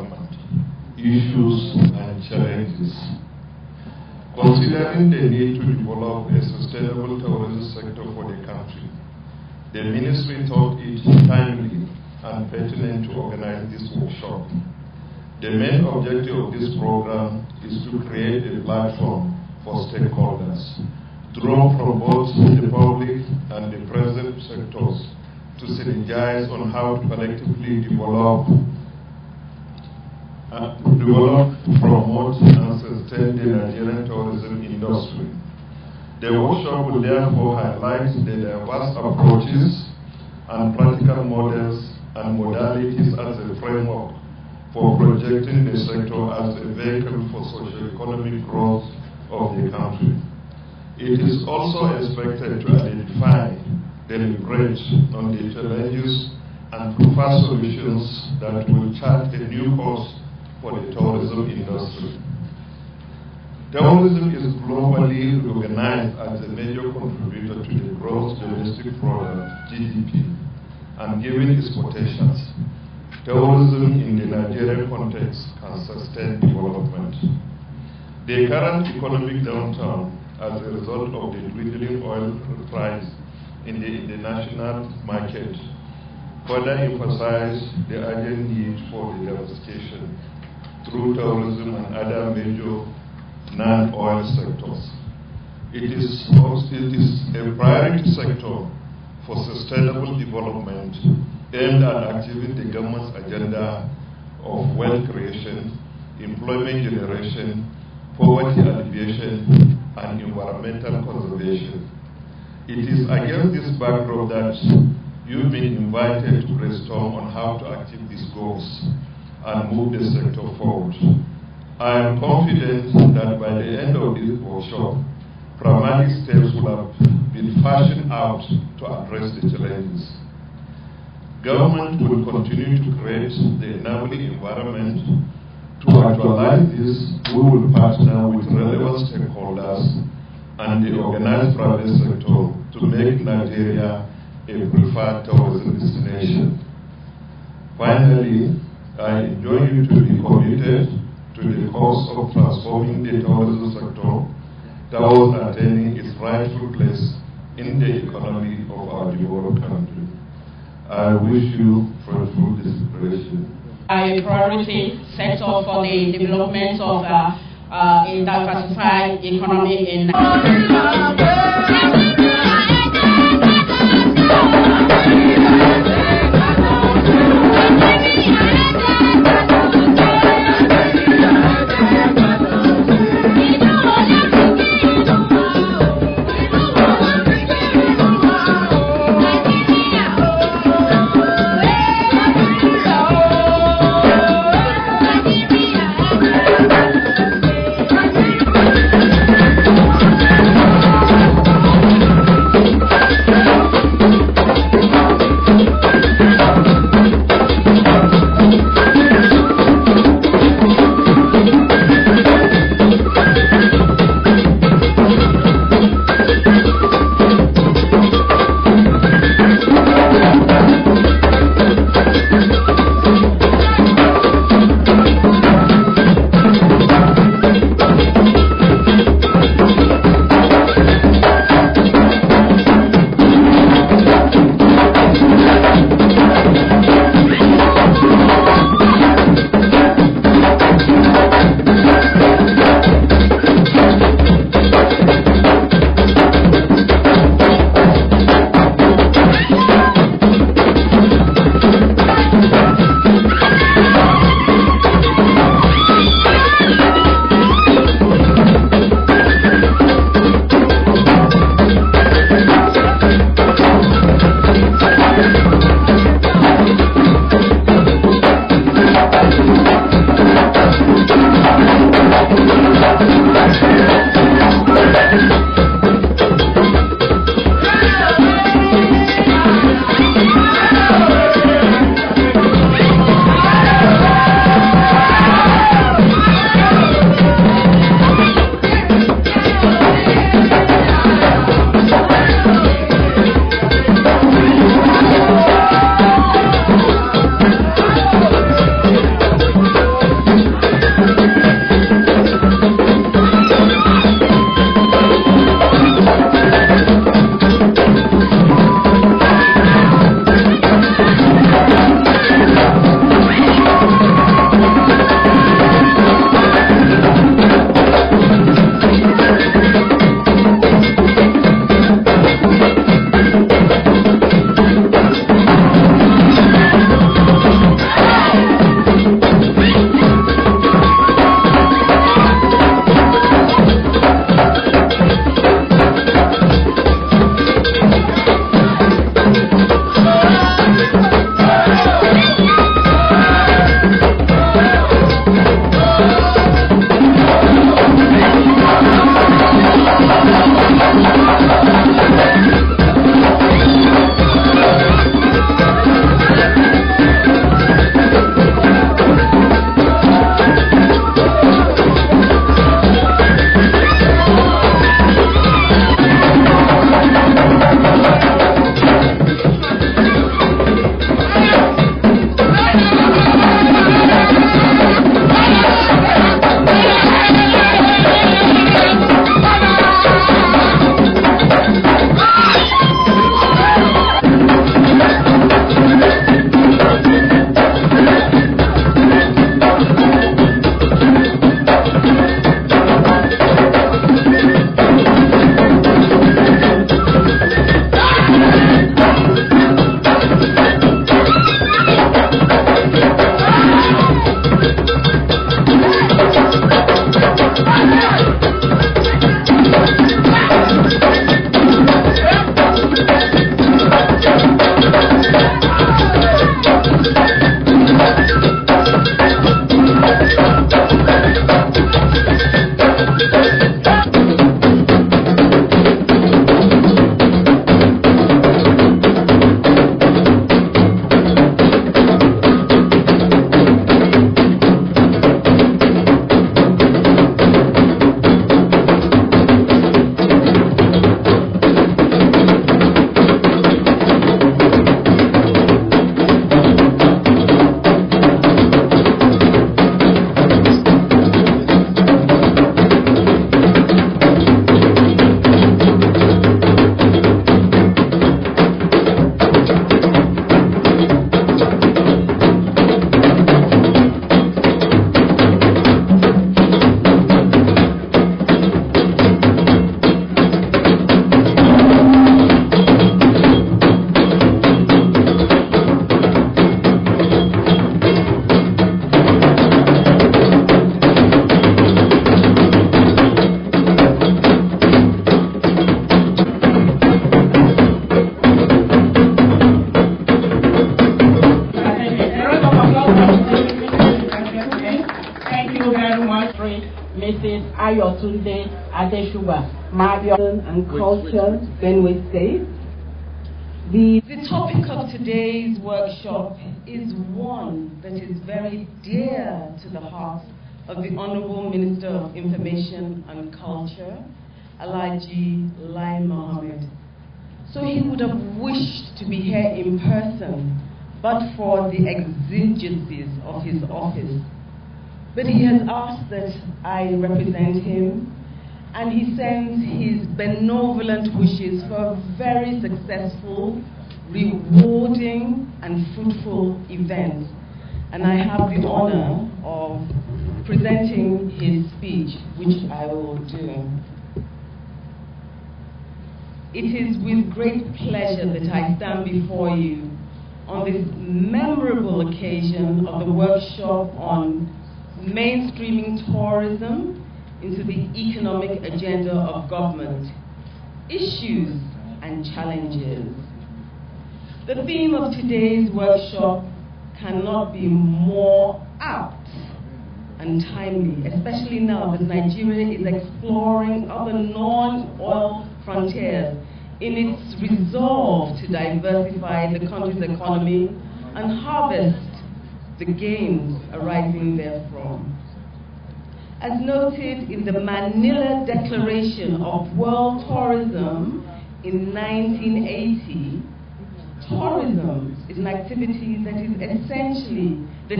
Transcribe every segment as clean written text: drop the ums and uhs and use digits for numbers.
government, issues and challenges. Considering the need to develop a sustainable tourism sector for the country, the Ministry thought it timely and pertinent to organize this workshop. The main objective of this program is to create a platform for stakeholders, drawn from both the public and the private sectors, to synergize on how to collectively develop, promote, and sustain the Nigerian tourism industry. The workshop will therefore highlight the diverse approaches and practical models and modalities as a framework for projecting the sector as a vehicle for socio-economic growth of the country. It is also expected to identify, deliberate on the challenges and propose solutions that will chart a new course for the tourism industry. Tourism is globally recognized as a major contributor to the gross domestic product, GDP, and given its potentials, tourism in the Nigerian context can sustain development. The current economic downturn as a result of the dwindling oil price in the international market further emphasized the urgent need for diversification through tourism and other major non-oil sectors. It is a priority sector for sustainable development aimed at achieving the government's agenda of wealth creation, employment generation, poverty alleviation, and environmental conservation. It is against this backdrop that you've been invited to brainstorm on how to achieve these goals and move the sector forward. I am confident that by the end of this workshop, pragmatic steps will have been fashioned out to address the challenges. Government will continue to create the enabling environment. To actualize this, we will partner with relevant stakeholders and the organized private sector to make Nigeria a preferred tourism destination. Finally, I enjoin you to be committed to the cause of transforming the tourism sector towards attaining its rightful place in the economy of our developed country. I wish you fruitful celebration. A priority sector for the development of a diversified economy in Ayotunde Adesugba, and Culture, Benue State. The topic of today's workshop is one that is very dear to the heart of the Honorable Minister of Information and Culture, Alhaji Lai Mohammed. So he would have wished to be here in person, but for the exigencies of his office. But he has asked that I represent him, and he sends his benevolent wishes for a very successful, rewarding, and fruitful event. And I have the honor of presenting his speech, which I will do. It is with great pleasure that I stand before you on this memorable occasion of the workshop on mainstreaming tourism into the economic agenda of government, issues and challenges. The theme of today's workshop cannot be more apt and timely, especially now that Nigeria is exploring other non-oil frontiers in its resolve to diversify the country's economy and harvest the gains arising therefrom. As noted in the Manila Declaration of World Tourism in 1980, tourism is an activity that is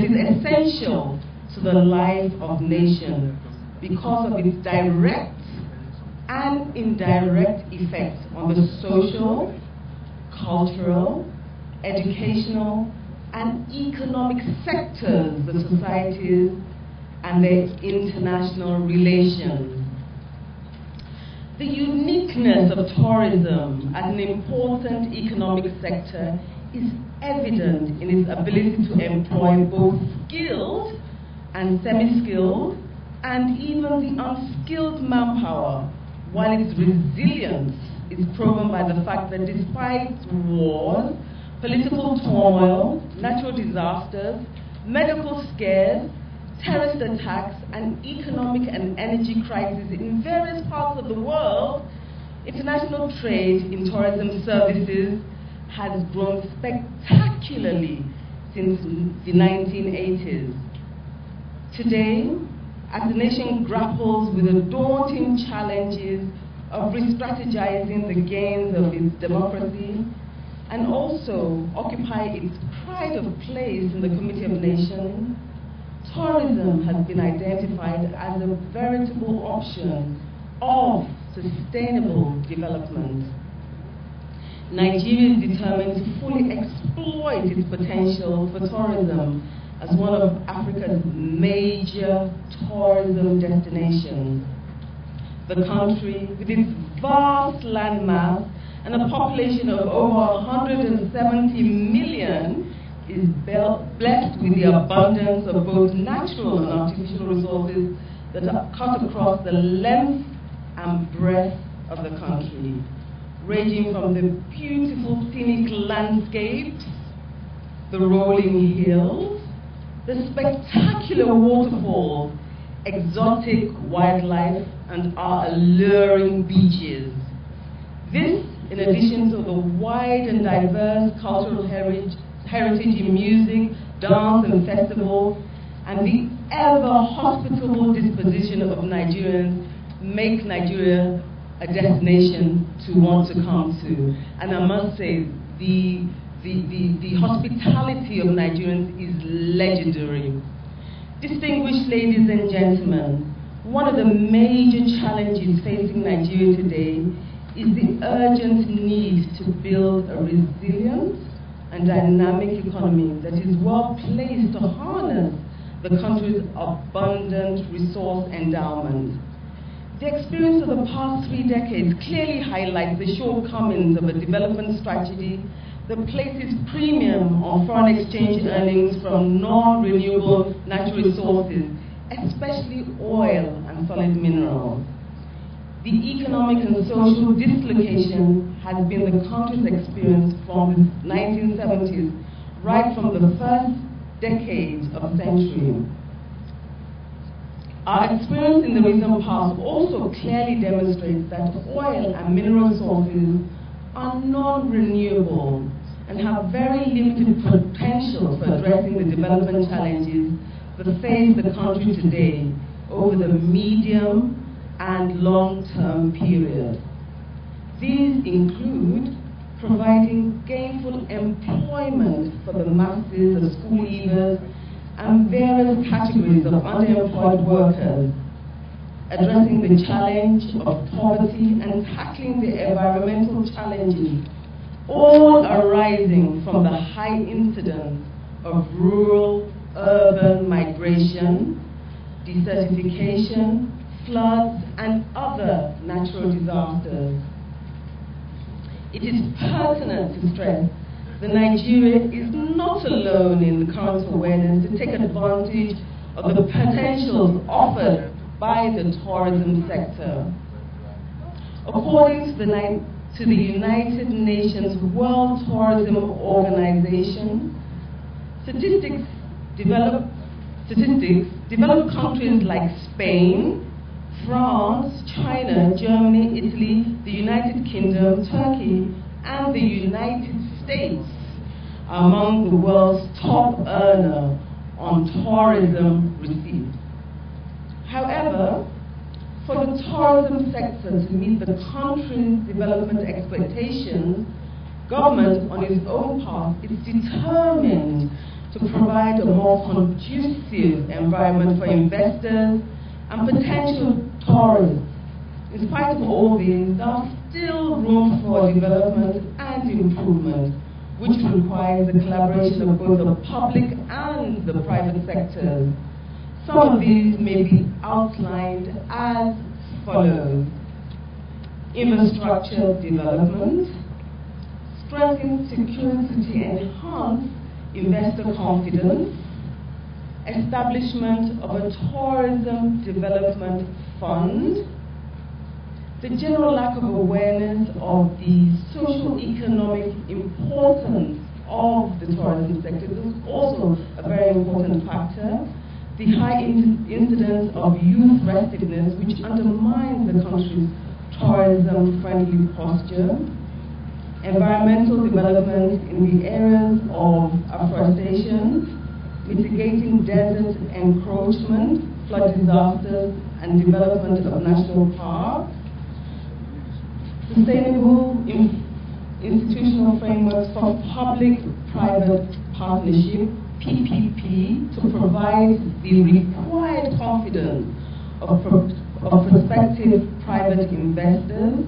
essential to the life of nations because of its direct and indirect effects on the social, cultural, educational, and economic sectors of societies and their international relations. The uniqueness of tourism as an important economic sector is evident in its ability to employ both skilled and semi-skilled and even the unskilled manpower, while its resilience is proven by the fact that despite wars, political turmoil, natural disasters, medical scares, terrorist attacks, and economic and energy crises in various parts of the world, international trade in tourism services has grown spectacularly since the 1980s. Today, as the nation grapples with the daunting challenges of re-strategizing the gains of its democracy and also occupy its pride of place in the Committee of Nations, tourism has been identified as a veritable option of sustainable development. Nigeria is determined to fully exploit its potential for tourism as one of Africa's major tourism destinations. The country, with its vast landmass and a population of over 170 million, is blessed with the abundance of both natural and artificial resources that are cut across the length and breadth of the country, ranging from the beautiful scenic landscapes, the rolling hills, the spectacular waterfalls, exotic wildlife, and our alluring beaches. This, in addition to the wide and diverse cultural heritage in music, dance, and festivals, and the ever-hospitable disposition of Nigerians, make Nigeria a destination to want to come to. And I must say, the hospitality of Nigerians is legendary. Distinguished ladies and gentlemen, one of the major challenges facing Nigeria today is the urgent need to build a resilient and dynamic economy that is well placed to harness the country's abundant resource endowment. The experience of the past 3 decades clearly highlights the shortcomings of a development strategy that places premium on foreign exchange earnings from non-renewable natural resources, especially oil and solid minerals. The economic and social dislocation has been the country's experience from the 1970s, right from the first decade of the century. Our experience in the recent past also clearly demonstrates that oil and mineral resources are non-renewable and have very limited potential for addressing the development challenges that face the country today over the medium and long-term period. These include providing gainful employment for the masses of school leavers and various categories of underemployed workers, addressing the challenge of poverty and tackling the environmental challenges, all arising from the high incidence of rural-urban migration, desertification, floods, and other natural disasters. It is pertinent to stress that Nigeria is not alone in the current awareness to take advantage of the potentials offered by the tourism sector. According to the United Nations World Tourism Organization, developed countries like Spain, France, China, Germany, Italy, the United Kingdom, Turkey, and the United States are among the world's top earner on tourism receipts. However, for the tourism sector to meet the country's development expectations, government on its own part is determined to provide a more conducive environment for investors and potential tourists. In spite of all this, there is still room for development and improvement, which requires the collaboration of both the public and the private sectors. Some of these may be outlined as follows: infrastructure development, strengthen security to enhance investor confidence, establishment of a tourism development fund. The general lack of awareness of the socio-economic importance of the tourism sector is also a very important factor. The high incidence of youth restiveness, which undermines the country's tourism-friendly posture. Environmental development in the areas of afforestation, mitigating desert encroachment, flood disasters, and development of national parks. Sustainable institutional frameworks for public-private partnership, PPP, to provide the required confidence of prospective private investors.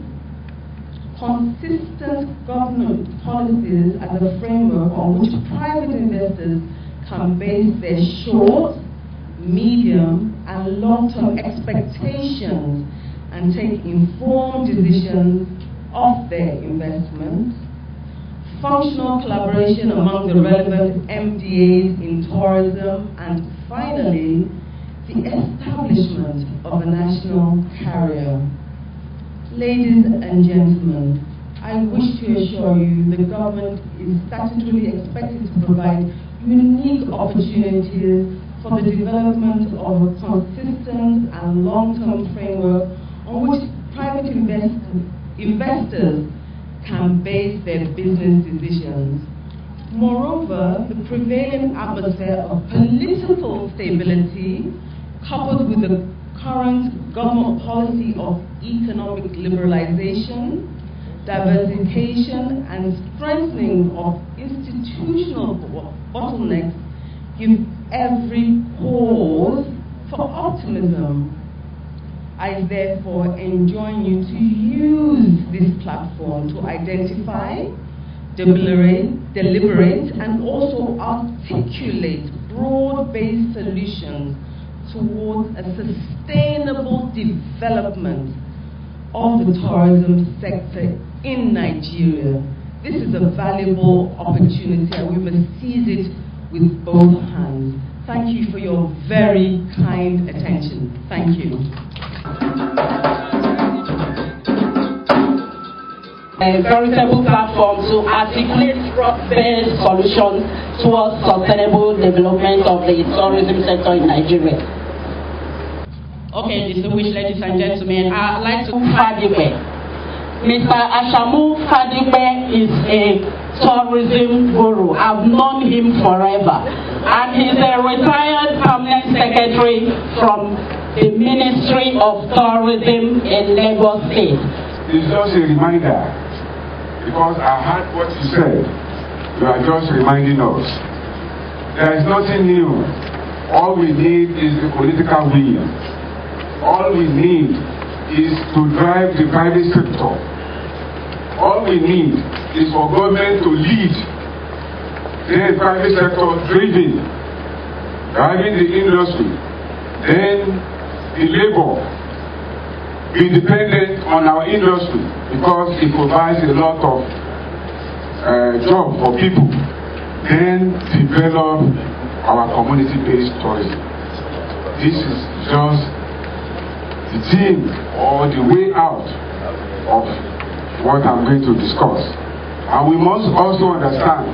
Consistent government policies as a framework on which private investors can base their short, medium, and long-term expectations and take informed decisions of their investments. Functional collaboration among the relevant MDAs in tourism, and finally, the establishment of a national carrier. Ladies and gentlemen, I wish to assure you the government is statutorily expected to provide unique opportunities for the development of a consistent and long-term framework on which private investors can base their business decisions. Moreover, the prevailing atmosphere of political stability, coupled with the current government policy of economic liberalization, diversification, and strengthening of institutional bottlenecks, give every cause for optimism. I therefore enjoin you to use this platform to identify, deliberate, and also articulate broad-based solutions towards a sustainable development of the tourism sector in Nigeria. This is a valuable opportunity and we must seize it with both hands. Thank you for your very kind attention. Thank you. A veritable platform to articulate broad-based solutions towards sustainable development of the tourism sector in Nigeria. Okay, distinguished ladies and gentlemen, I'd like to Fadipe. Mr. Ashamu Fadipe is a tourism guru. I've known him forever. And he's a retired permanent secretary from the Ministry of Tourism in Lagos State. It's just a reminder, because I heard what you said. You are just reminding us. There is nothing new. All we need is the political will. All we need is to drive the private sector. All we need is for government to lead, then private sector driving the industry, then the labor be dependent on our industry because it provides a lot of jobs for people, then develop our community-based tourism. This is just the theme or the way out of what I'm going to discuss. And we must also understand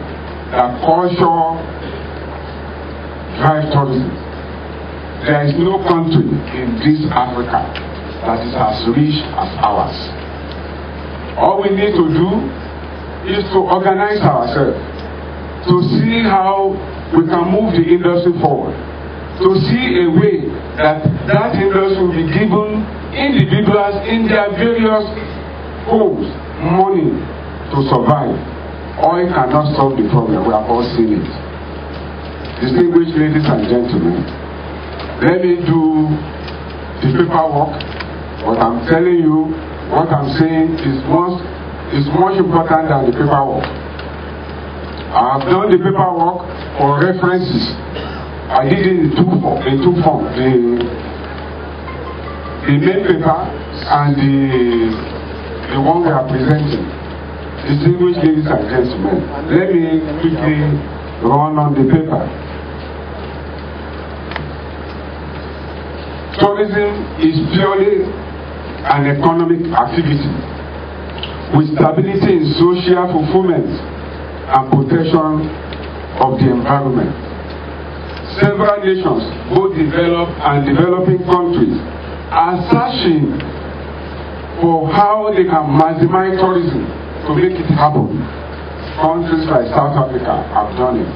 that culture drives tourism. There is no country in this Africa that is as rich as ours. All we need to do is to organize ourselves, to see how we can move the industry forward, to see a way that that industry will be given individuals in their various homes money to survive. Oil cannot solve the problem. We have all seen it. Distinguished ladies and gentlemen, let me do the paperwork. What I'm telling you, what I'm saying is much important than the paperwork. I have done the paperwork for references. I did it in two forms. The main paper and the one we are presenting. Distinguished ladies and gentlemen, let me quickly run on the paper. Tourism is purely an economic activity with stability in social fulfillment and protection of the environment. Several nations, both developed and developing countries, are searching for how they can maximize tourism to make it happen. Countries like South Africa have done it.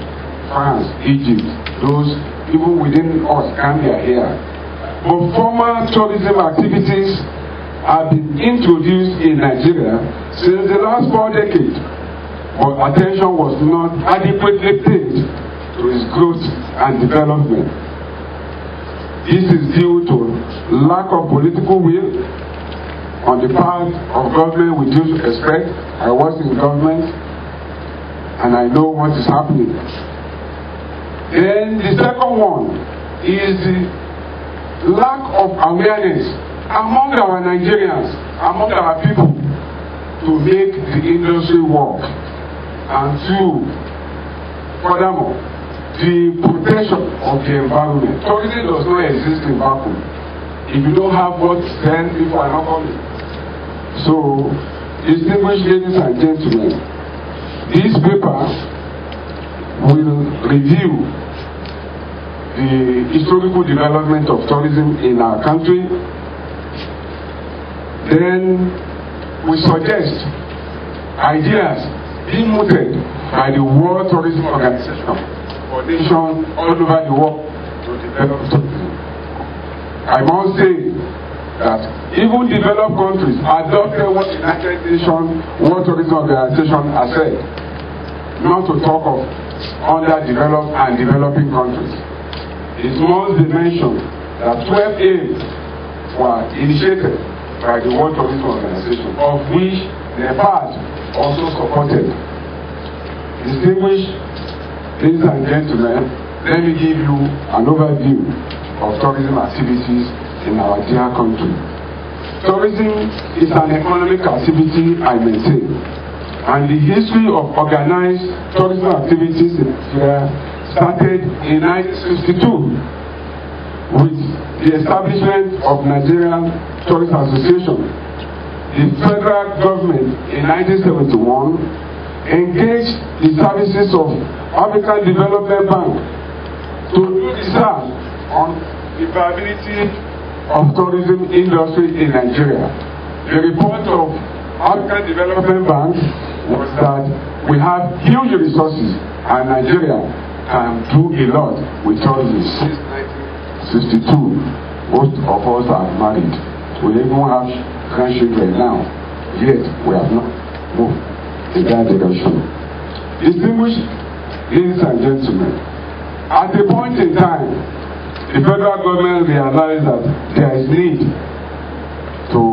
France, Egypt, those even within us, Gambia here. But formal tourism activities have been introduced in Nigeria since the last 4 decades, but attention was not adequately paid to its growth and development. This is due to lack of political will on the part of government. With due respect, I was in government and I know what is happening. Then the second one is the lack of awareness among our Nigerians, among our people, to make the industry work. And two, furthermore, the protection of the environment. Tourism does not exist in vacuum. If you don't have what, then people are not coming. So, distinguished ladies and gentlemen, this paper will review the historical development of tourism in our country. Then we suggest ideas being mooted by the World Tourism Organization for nations all over the world to develop tourism. I must say that even developed countries adopted what the United Nations World Tourism Organization has said, not to talk of underdeveloped and developing countries. It must be mentioned that 12 aims were initiated by the World Tourism Organization, of which Nepal also supported. Distinguished ladies and gentlemen, let me give you an overview of tourism activities in our dear country. Tourism is an economic activity, I may say, and the history of organized tourism activities in Nigeria started in 1962 with the establishment of Nigerian Tourist Association. The federal government in 1971 engaged the services of African Development Bank to do research on the viability of tourism industry in Nigeria. The report of African Development Bank was that we have huge resources and Nigeria can do a lot with tourism. Since 1962, most of us are married. We even have grandchildren now, yet we have not moved in that direction. Distinguished ladies and gentlemen, at a point in time, the federal government realized that there is need to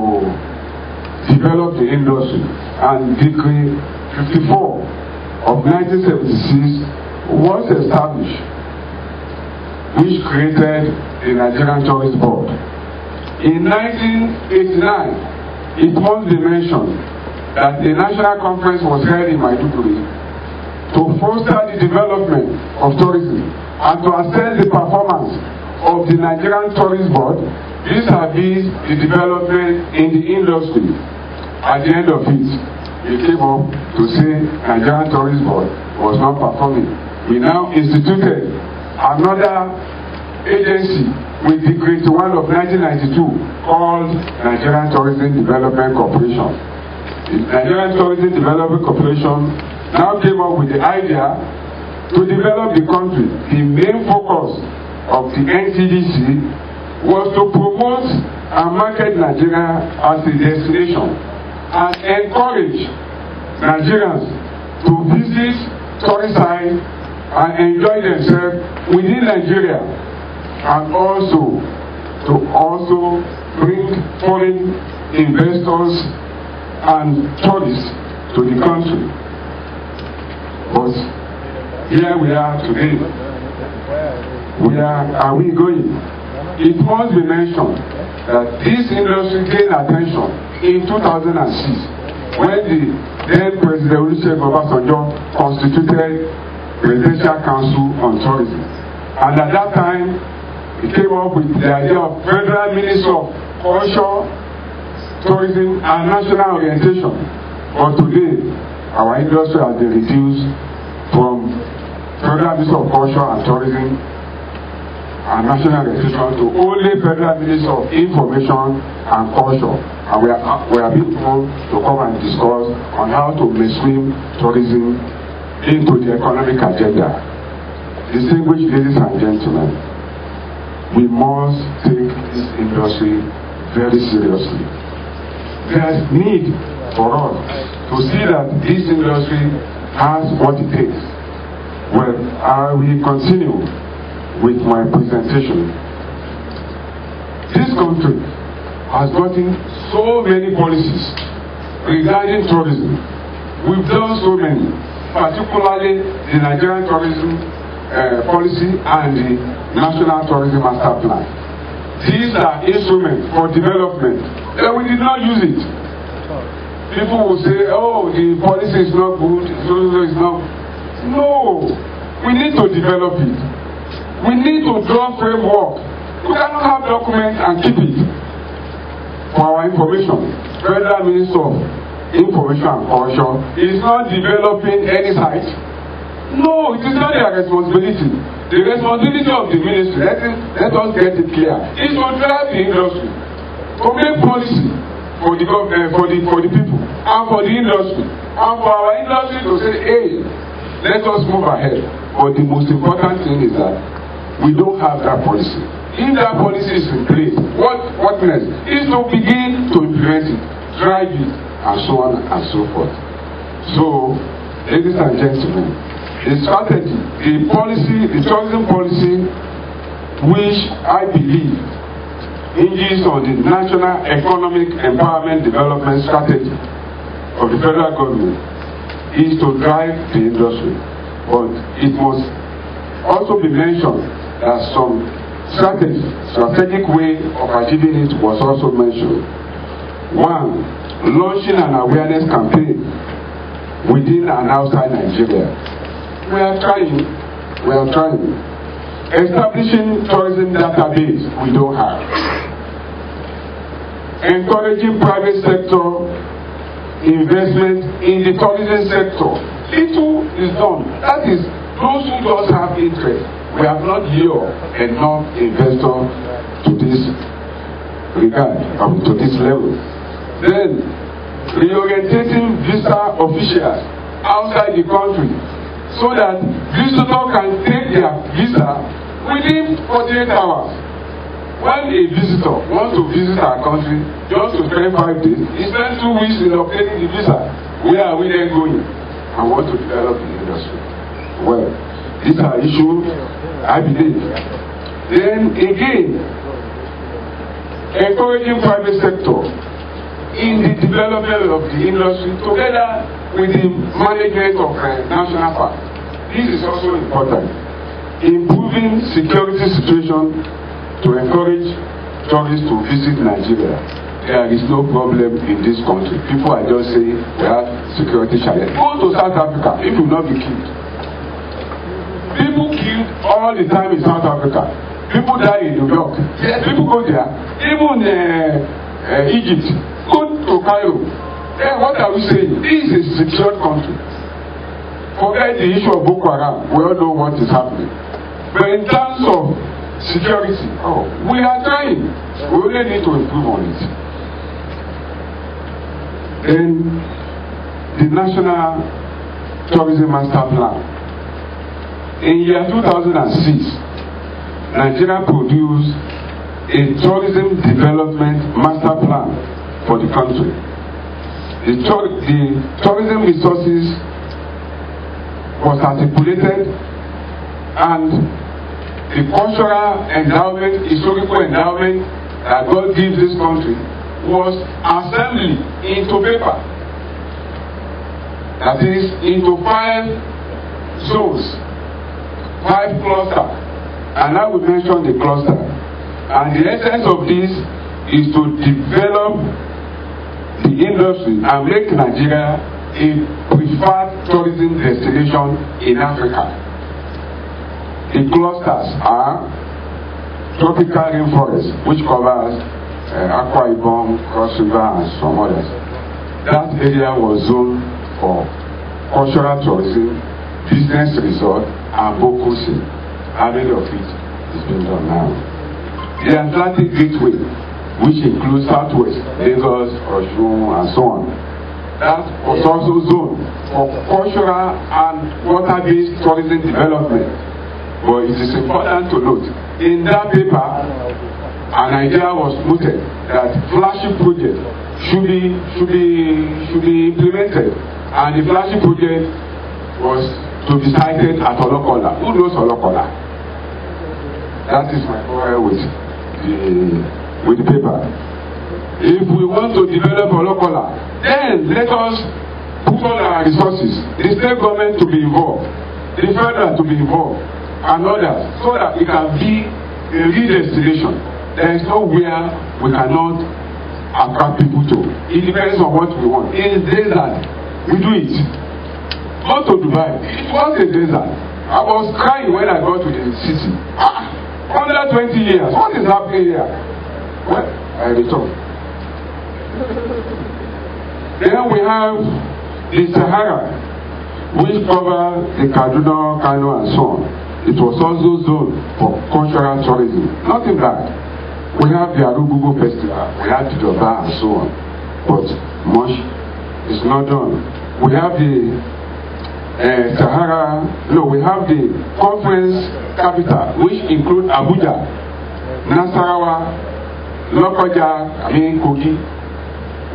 develop the industry, and Decree 54 of 1976 was established, which created the Nigerian Tourist Board. In 1989, it must be mentioned that a national conference was held in Maiduguri to foster the development of tourism and to assess the performance of the Nigerian Tourist Board vis-a-vis the development in the industry. At the end of it, we came up to say Nigerian Tourist Board was not performing. We now instituted another agency with Decree 1 of 1992 called Nigerian Tourism Development Corporation. The Nigerian Tourism Development Corporation now came up with the idea to develop the country. The main focus of the NTDC was to promote and market Nigeria as a destination and encourage Nigerians to visit tourist sites and enjoy themselves within Nigeria, and also to bring foreign investors and tourists to the country. But here we are today. Where are we going? It must be mentioned that this industry gained attention in 2006 when the then President Olusegun Obasanjo constituted Presidential Council on Tourism. And at that time, he came up with the idea of Federal Ministry of Culture, Tourism and National Orientation. But today, our industry has been reduced from Federal Ministry of Culture and Tourism and National Orientation to only Federal Ministry of Information and Culture. And we are being told to come and discuss on how to mainstream tourism into the economic agenda. Distinguished ladies and gentlemen, we must take this industry very seriously. There is need for us to see that this industry has what it takes. Well, I will continue with my presentation. This country has gotten so many policies regarding tourism. We've done so many, particularly the Nigerian tourism policy and the National Tourism Master Plan. These are instruments for development, and we did not use it. People will say, oh, the policy is not good, it's not. No, we need to develop it. We need to draw framework. We cannot have documents and keep it for our information. Federal Minister of Information and Culture is not developing any site. No, it is not their responsibility. The responsibility of the ministry, let us get it clear, is to drive the industry, to make policy for the people and for the industry, and for our industry to say, hey, let us move ahead. But the most important thing is that we don't have that policy. If that policy is in place, what next? Is to begin to implement it, drive it, and so on and so forth. So, ladies and gentlemen, the strategy, the policy, the tourism policy, which I believe hinges on the National Economic Empowerment Development Strategy of the federal government, is to drive the industry. But it must also be mentioned that some strategic way of achieving it was also mentioned. One, launching an awareness campaign within and outside Nigeria. We are trying. Establishing tourism database, we don't have. Encouraging private sector investment in the tourism sector. Little is done. That is, those who just have interest. We have not lured enough investors to this regard up to this level. Then, reorientating visa officials outside the country so that visitors can take their visa within 48 hours. When a visitor wants to visit our country just to spend 5 days, he spends 2 weeks in obtaining the visa. Where are we then going? I want to develop the industry. Well, these are issues I believe. Then again, encouraging private sector in the development of the industry together with the management of national parks. This is also important. Improving security situation to encourage tourists to visit Nigeria. There is no problem in this country. People are just saying we have security challenge. Go to South Africa, it will not be killed. People killed all the time in South Africa. People die in New York. Yes, people go there. Even Egypt. Go to Cairo. Then what are we saying? This is a secured country. Forget the issue of Boko Haram. We all know what is happening. But in terms of security, we are trying. We only need to improve on it. Then the National Tourism Master Plan. In year 2006, Nigeria produced a tourism development master plan for the country. The tourism resources was articulated, and the cultural endowment, historical endowment that God gives this country was assembled into paper. That is, into 5 zones, 5 clusters. And I will mention the cluster. And the essence of this is to develop the industry and make Nigeria a preferred tourism destination in Africa. The clusters are tropical rainforest, which covers Akwa Ibom, Cross River, and some others. That area was zoned for cultural tourism, business resort, and Bokosi. Added of it is being done now. The Atlantic Gateway, which includes Southwest, Lagos, Osun, and so on. That was also zoned for cultural and water-based tourism development. But it is important to note, in that paper, an idea was mooted that flagship project should be implemented, and the flagship project was to be cited at Olokola. Who knows Olokola? That is my quarrel with the paper. If we want to develop Olokola, then let us put all our resources, the state government to be involved, the federal to be involved, and others, so that it can be a real destination. There is nowhere we cannot attract people to. It depends on what we want. In the desert, we do it. Go to Dubai, it was a desert. I was crying when I got to the city. Under 20 years, what is happening here? Well, I returned. Then we have the Sahara, which covers the Kaduna, Kano, and so on. It was also zoned for cultural tourism. Nothing bad. We have the Arugugu Festival, we have the Doba, and so on. But much is not done. We have the we have the conference capital, which include Abuja, Nasarawa, Lokoja, Kogi.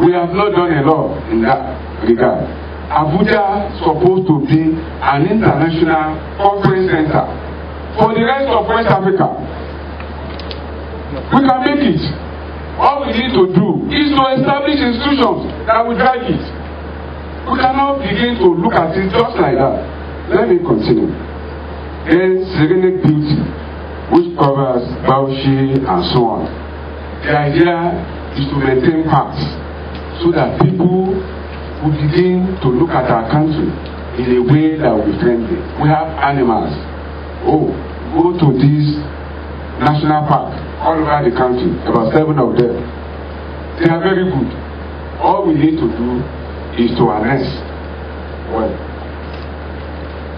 We have not done a lot in that regard. Abuja is supposed to be an international conference center for the rest of West Africa. We can make it. All we need to do is to establish institutions that will drive it. We cannot begin to look at it just like that. Let me continue. Then Serenic Beauty, which covers Bauchi and so on. The idea is to maintain parks so that people will begin to look at our country in a way that will be friendly. We have animals. Go to this national park all over the country, about 7 of them. They are very good. All we need to do is to harness. Well,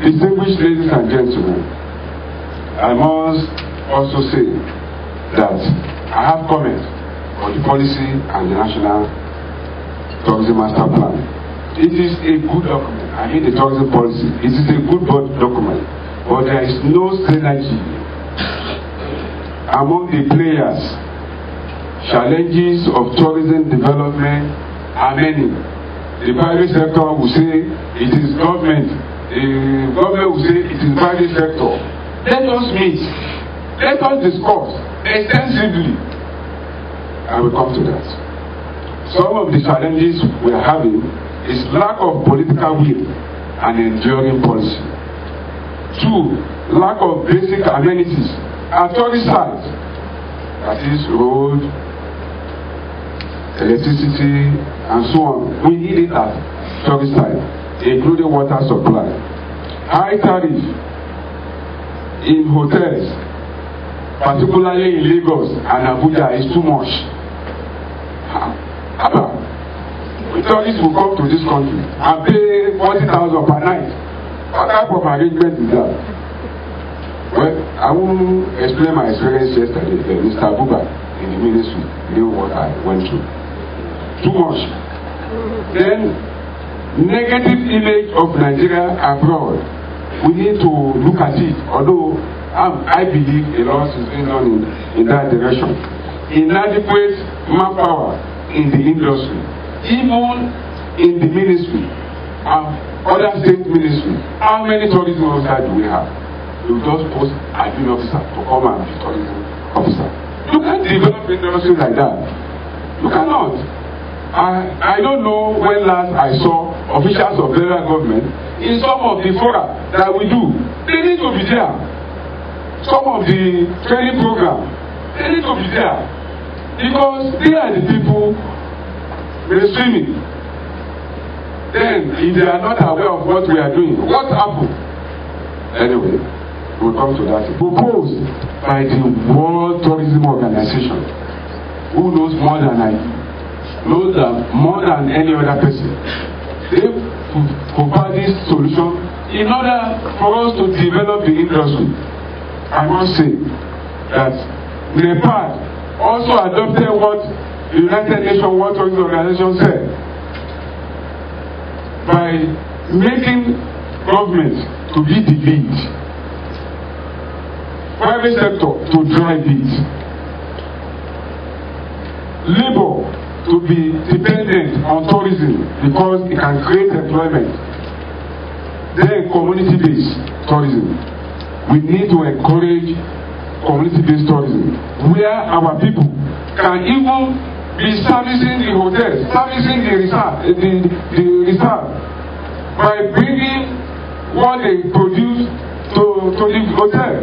distinguished ladies and gentlemen, I must also say that I have comments for the policy and the national tourism master plan. It is a good document. I mean the tourism policy. It is a good document, but there is no synergy among the players. Challenges of tourism development are many. The private sector will say it is government. The government will say it is private sector. Let us meet. Let us discuss extensively. I will come to that. Some of the challenges we are having is lack of political will and enduring policy. 2, lack of basic amenities at tourist sites. That is road, electricity, and so on. We need it at tourist sites, including water supply. High tariff in hotels, particularly in Lagos and Abuja, is too much. Tourists will come to this country and pay 40,000 per night. What type of arrangement is that? Well, I won't explain my experience yesterday. Mr. Buba in the ministry knew what I went through. Too much. Then, negative image of Nigeria abroad. We need to look at it. Although I believe a lot is being done in that direction. Inadequate manpower in the industry, even in the ministry and other state ministry. How many tourism officers do we have? You just post admin officer to come and be tourism officer. You can't develop industry like that. You cannot. I don't know when last I saw officials of federal government in some of the fora that we do. They need to be there. Some of the training program, they need to be there. Because they are the people mainstreaming. Then, if they are not aware of what we are doing, what happened? Anyway, we'll come to that. Proposed by the World Tourism Organization, who knows more than I do, knows that more than any other person. They provide this solution in order for us to develop the industry. I must say that Nepal also adopted what the United Nations World Tourism Organization said by making government to be the lead, private sector to drive it, labor to be dependent on tourism because it can create employment, then community-based tourism. We need to encourage community-based tourism, where our people can even be servicing the hotels, servicing the reserve by bringing what they produce to the hotel,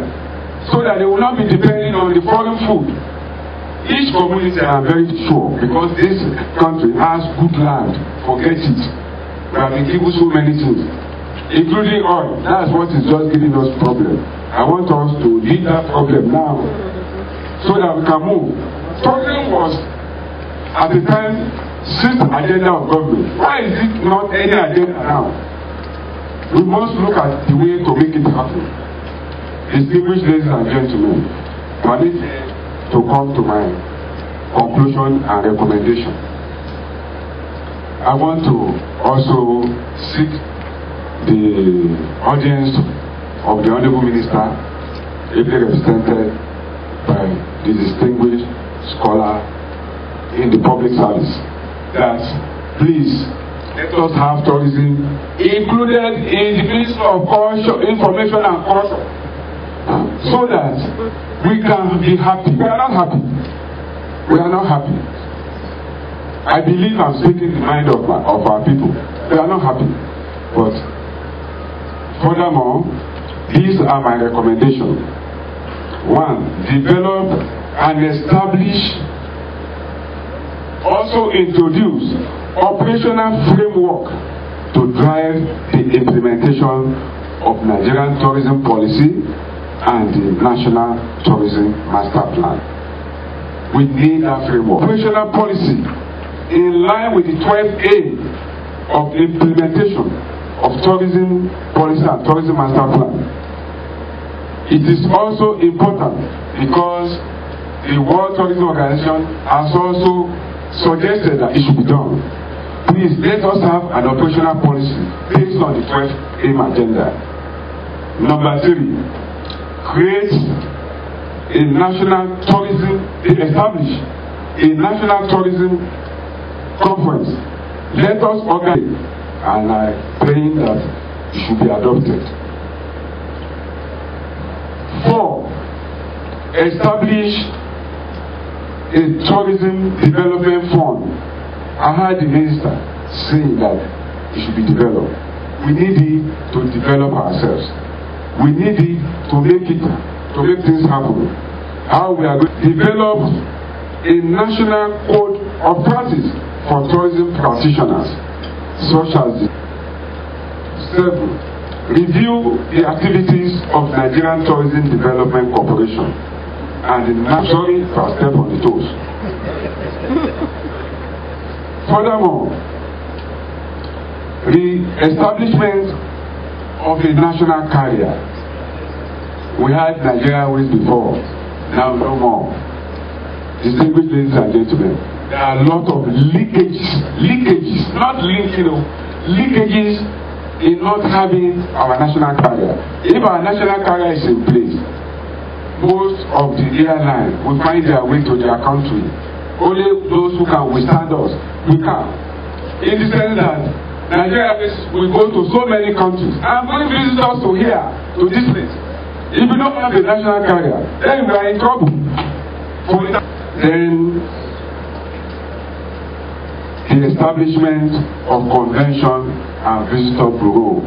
so that they will not be depending on the foreign food. Each community, I am very sure, because this country has good land, forget it. We have been given so many things, including oil. That's what is just giving us problem. I want us to leave that problem now, so that we can move. Tourism was, at the time, sixth agenda of government. Why is it not any agenda now? We must look at the way to make it happen. Distinguished ladies and gentlemen, permit me to come to my conclusion and recommendation. I want to also seek the audience of the Honorable Minister, ably represented by the distinguished scholar in the public service, that please let us have tourism included in the Ministry of Culture, Information and Culture, so that we can be happy. We are not happy. We are not happy. I believe I'm speaking the mind of our people. We are not happy. But furthermore, these are my recommendations. 1, develop and establish, also introduce operational framework to drive the implementation of Nigerian tourism policy and the National Tourism Master Plan. We need a framework. Operational policy in line with the 12th aim of implementation of tourism policy and tourism master plan. It is also important because the World Tourism Organization has also suggested that it should be done. Please let us have an operational policy based on the 12 aim agenda. Number 3, establish a national tourism conference. Let us organize, and I'm praying that it should be adopted. 4, establish a tourism development fund. I heard the minister saying that it should be developed. We need it to develop ourselves. We need it to make things happen. How we are going to develop a national code of practice for tourism practitioners, such as 7, review the activities of Nigerian Tourism Development Corporation and the naturally for step on the toes. Furthermore, the establishment of a national carrier. We had Nigeria Airways before, now no more. Distinguished ladies and gentlemen, there are a lot of leakages, not linking, leakages in not having our national carrier. If our national carrier is in place, most of the airlines will find their way to their country. Only those who can withstand us, we can. In the sense that Nigeria will go to so many countries and bring visitors to here, to this place. If you don't have a national carrier, then we are in trouble. Then the establishment of convention and visitor bureau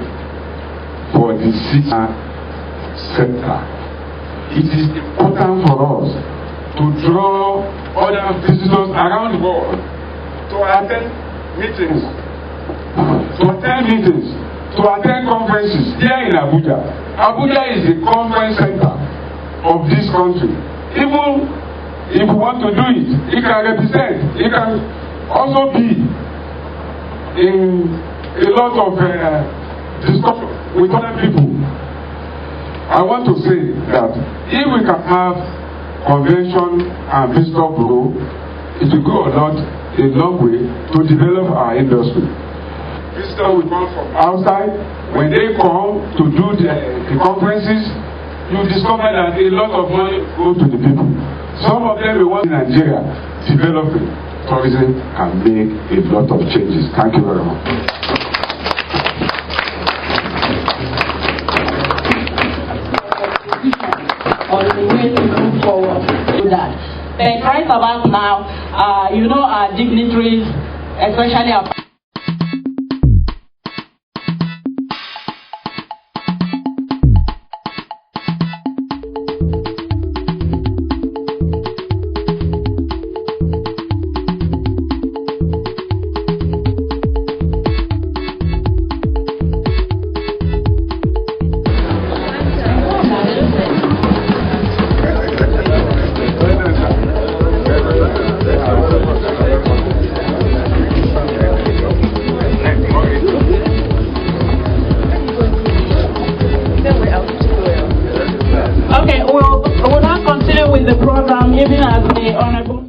for the city sector. It is important for us to draw other visitors around the world to attend meetings, to attend conferences here in Abuja. Abuja is the conference center of this country. Even if you want to do it, it can represent, it can also be in a lot of discussion with other people. I want to say that if we can have convention and visitor bureau, it will go a long way to develop our industry. Visitors will come from outside. When they come to do the conferences, you discover that a lot of money goes to the people. Some of them will want in Nigeria developing tourism and make a lot of changes. Thank you very much. On the way to move forward to that. But right about now, our dignitaries, especially our the program, even as the Honorable